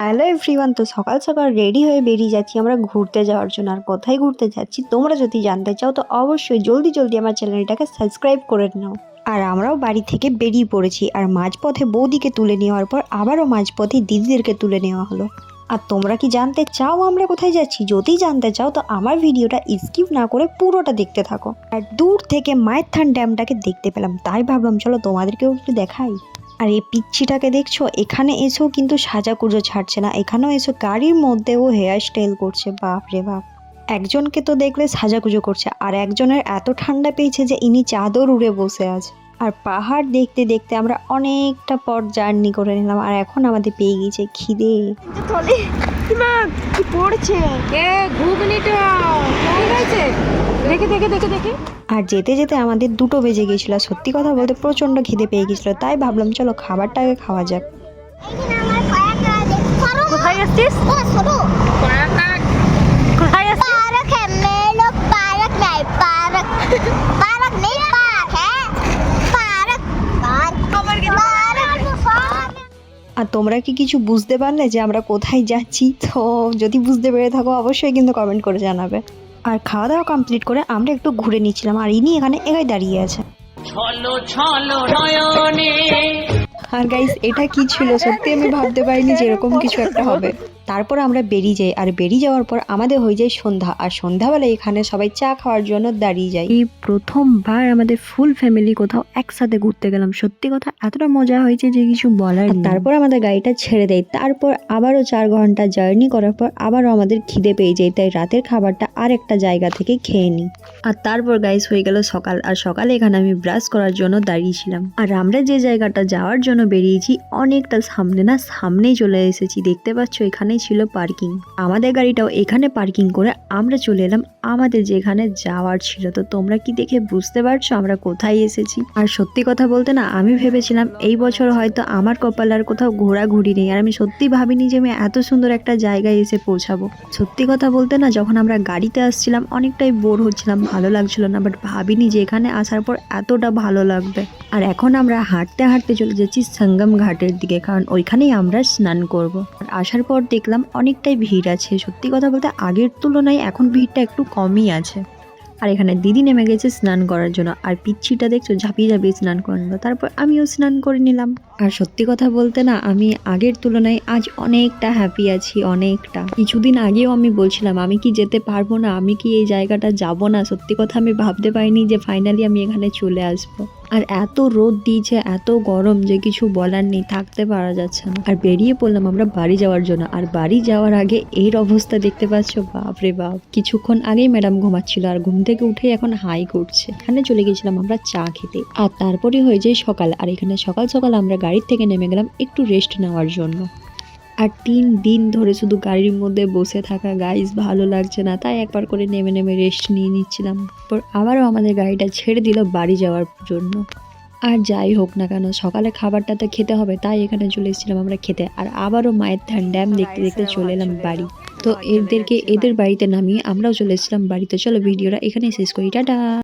Hello everyone, তো সকাল সকাল রেডি হয়ে বেরিয়ে যাচ্ছি আমরা ঘুরতে যাওয়ার জন্য। আর কোথায় ঘুরতে যাচ্ছি তোমরা যদি জানতে চাও তো অবশ্যই জলদি জলদি আমার চ্যানেলটাকে সাবস্ক্রাইব করে নাও। আর আমরাও বাড়ি থেকে বেরিয়ে পড়েছি। আর মাঝপথে বৌদিকে তুলে নেওয়ার পর আবারও মাঝপথে দিদিদেরকে তুলে নেওয়া হলো। আর তোমরা কি জানতে চাও আমরা কোথায় যাচ্ছি? যদি জানতে চাও তো আমার ভিডিওটা স্কিপ না করে পুরোটা দেখতে থাকো। আর দূর থেকে মাইথন ড্যামটাকে দেখতে পেলাম, তাই ভাবলাম চলো তোমাদেরকেও একটু দেখাই। আর এই পিচ্ছিটাকে দেখছো, এখানে এসেও কিন্তু সাজাগুজো ছাড়ছে না, এখানেও এসে গাড়ির মধ্যেও হেয়ার স্টাইল করছে। বাপ রে বাপ, একজনকে তো দেখলে সাজাগুজো করছে, আর একজনের এত ঠান্ডা পেয়েছে যে ইনি চাদর উড়ে বসে আছে। আর পাহাড় দেখতে দেখতে আমরা অনেকটা পথ জার্নি করে নিলাম। আর এখন আমাদের পেয়ে গিয়েছে খিদে। কি পড়ছে দেখে দেখে দেখে দেখে। আর যেতে যেতে আমাদের 2টো বেজে গিয়েছিল। সত্যি কথা বলতে প্রচন্ড খিদে পেয়ে গেছিল, তাই ভাবলাম চলো খাবারটাকে খাওয়া যাক। কোথায় আসছিস? কোথায় আসছিস? আর তোমরা কি কিছু বুঝতে পারলে যে আমরা কোথায় যাচ্ছি? তো যদি বুঝতে পেরে থাকো অবশ্যই কিন্তু কমেন্ট করে জানাবে। আর খাওয়া দাওয়া কমপ্লিট করে আমরা একটু ঘুরে নিচ্ছিলাম, আর ইনি এখানে একাই দাঁড়িয়ে আছে। আর গাইস, এটা কি ছিল? সত্যি আমি ভাবতে পারিনি যে এরকম কিছু একটা হবে। তারপর আমরা বেরিয়ে যাই, আর বেরিয়ে যাওয়ার পর আমাদের হয়ে যায় সন্ধ্যা। আর সন্ধ্যাবেলায় এখানে সবাই চা খাওয়ার জন্য দাঁড়িয়ে যায়। এই প্রথমবার আমাদের ফুল ফ্যামিলি কোথাও একসাথে ঘুরতে গেলাম। সত্যি কথা এতটা মজা হয়েছে যে কিছু বলার নেই। তারপর আমাদের গাড়িটা ছেড়ে দেয়, তারপর আবারও 4 ঘন্টা জার্নি করার পর আবারও আমাদের খিদে পেয়ে যায়, তাই রাতের খাবারটা আর একটা জায়গা থেকে খেয়ে নিই। আর তারপর গাইস হয়ে গেল সকাল। আর সকালে এখানে আমি ব্রাশ করার জন্য দাঁড়িয়েছিলাম। আর আমরা যে জায়গাটা যাওয়ার জন্য বেরিয়েছি অনেকটা সামনে, না সামনেই চলে এসেছি। দেখতে পাচ্ছ এখানেই ছিল পার্কিং। আমাদের গাড়িটাও এখানে পার্কিং করে আমরা চলে এলাম আমাদের যেখানে যাওয়ার ছিল। তো তোমরা কি দেখে বুঝতে পারছো আমরা কোথায় এসেছি? আর সত্যি কথা বলতে না, আমি ভেবেছিলাম এই বছর হয়তো আমার কপাল আর কোথাও ঘোরাঘুরি নেই। আর আমি সত্যি ভাবিনি যে আমি এত সুন্দর একটা জায়গায় এসে পৌঁছাবো। সত্যি কথা বলতে না, যখন আমরা গাড়িতে আসছিলাম অনেকটাই বোর হচ্ছিলাম, ভালো লাগছিল না, বাট ভাবিনি যে এখানে আসার পর এতটা ভালো লাগবে। আর এখন আমরা হাঁটতে হাঁটতে চলে যাচ্ছি সঙ্গম ঘাটের দিকে, কারণ ওইখানেই আমরা স্নান করব। আর আসার পর দেখলাম অনেকটাই ভিড় আছে। সত্যি কথা বলতে আগের তুলনায় এখন ভিড়টা একটু কমই আছে। আর এখানে দিদি নেমে গেছে স্নান করার জন্য, আর পিচ্ছিটা দেখছো ঝাঁপিয়ে ঝাঁপিয়ে স্নান করে নিল। তারপর আমিও স্নান করে নিলাম। আর সত্যি কথা বলতে না, আমি আগের তুলনায় আজ অনেকটা হ্যাপি আছি, অনেকটা। কিছুদিন আগেও আমি বলছিলাম আমি কি যেতে পারবো না, আমি কি এই জায়গাটা যাব না। সত্যি কথা আমি ভাবতে পারিনি যে ফাইনালি আমি এখানে চলে আসবো। আর এত রোদ দিয়েছে, এত গরম যে কিছু বলার নেই, থাকতে পারা যাচ্ছে না। আর বেরিয়ে পড়লাম আমরা বাড়ি যাওয়ার জন্য। আর বাড়ি যাওয়ার আগে এর অবস্থা দেখতে পাচ্ছ, বাপরে বাপ। কিছুক্ষণ আগেই ম্যাডাম ঘুমাচ্ছিল, আর ঘুম থেকে উঠে এখন হাই করছে। এখানে চলে গেছিলাম আমরা চা খেতে। আর তারপরে হয়ে যায় সকাল। আর এখানে সকাল সকাল আমরা গাড়ির থেকে নেমে গেলাম একটু রেস্ট নেওয়ার জন্য। আর 3 দিন ধরে শুধু গাড়ির মধ্যে বসে থাকা, গাইস ভালো লাগছে না, তাই একবার করে নেমে নেমে রেস্ট নিয়ে নিচ্ছিলাম। পর আবারও আমাদের গাড়িটা ছেড়ে দিল বাড়ি যাওয়ার জন্য। আর যাই হোক না কেন, সকালে খাবারটা তো খেতে হবে, তাই এখানে চলে এসেছিলাম আমরা খেতে। আর আবারও মায়ের ড্যাম দেখতে দেখতে চলে এলাম বাড়ি। তো এদের বাড়িতে নামিয়ে আমরাও চলে এসেছিলাম বাড়িতে। চলো ভিডিওটা এখানে শেষ করি, টাটা।